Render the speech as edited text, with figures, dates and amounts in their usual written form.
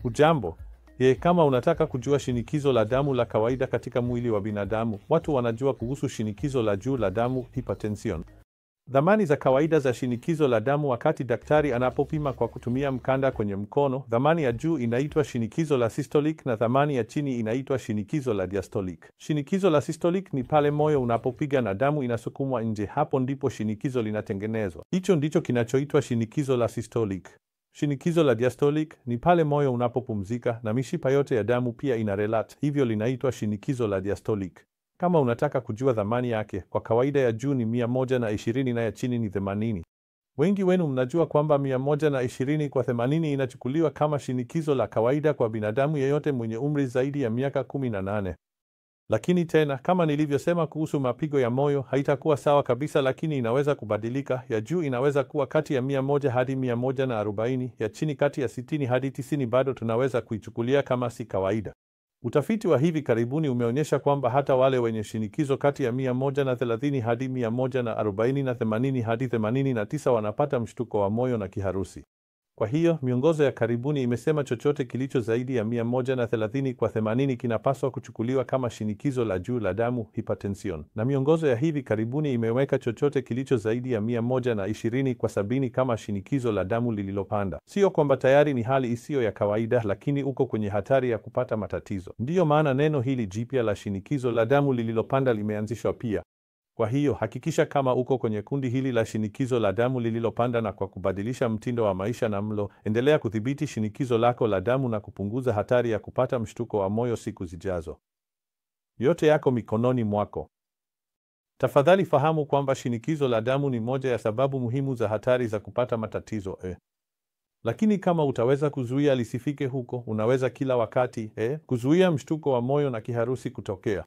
Hujambo. Kama unataka kujua shinikizo la damu la kawaida katika mwili wa binadamu, watu wanajua kuhusu shinikizo la juu la damu, hypertension. Dhamani za kawaida za shinikizo la damu wakati daktari anapopima kwa kutumia mkanda kwenye mkono, dhamani ya juu inaitwa shinikizo la systolic na dhamani ya chini inaitwa shinikizo la diastolic. Shinikizo la systolic ni pale moyo unapopiga na damu inasukumwa nje, hapo ndipo shinikizo linatengenezwa. Hicho ndicho kinachoitwa shinikizo la systolic. Shinikizo la diastolic ni pale moyo unapopumzika na mishipa yote ya damu pia inarelate, hivyo linaitwa shinikizo la diastolic. Kama unataka kujua dhamani yake, kwa kawaida ya juu ni 120 na ya chini ni 80. Wengi wenu mnajua kwamba 120 kwa 80 inachukuliwa kama shinikizo la kawaida kwa binadamu yeyote mwenye umri zaidi ya miaka 18. Lakini tena, kama nilivyosema kuhusu mapigo ya moyo, haitakuwa sawa kabisa, lakini inaweza kubadilika. Ya juu inaweza kuwa kati ya 100 hadi 140, ya chini kati ya 60 hadi 90. Bado tunaweza kuichukulia kama si kawaida. Utafiti wa hivi karibuni umeonyesha kwamba hata wale wenye shinikizo kati ya 130 hadi 140 na 80 hadi 89 wanapata mshtuko wa moyo na kiharusi. Kwa hiyo, miongozo ya karibuni imesema chochote kilicho zaidi ya 130 kwa 80 kinapaswa kuchukuliwa kama shinikizo la juu la damu, hypertension. Na miongozo ya hivi karibuni imeweka chochote kilicho zaidi ya 120 kwa 70 kama shinikizo la damu lililopanda. Sio kwamba tayari ni hali isiyo ya kawaida, lakini uko kwenye hatari ya kupata matatizo. Ndiyo maana neno hili jipya la shinikizo la damu lililopanda limeanzishwa pia. Kwa hiyo, hakikisha kama uko kwenye kundi hili la shinikizo la damu lililopanda, na kwa kubadilisha mtindo wa maisha na mlo, endelea kudhibiti shinikizo lako la damu na kupunguza hatari ya kupata mshtuko wa moyo siku zijazo. Yote yako mikononi mwako. Tafadhali fahamu kwamba shinikizo la damu ni moja ya sababu muhimu za hatari za kupata matatizo. Lakini kama utaweza kuzuia lisifike huko, unaweza kila wakati kuzuia mshtuko wa moyo na kiharusi kutokea.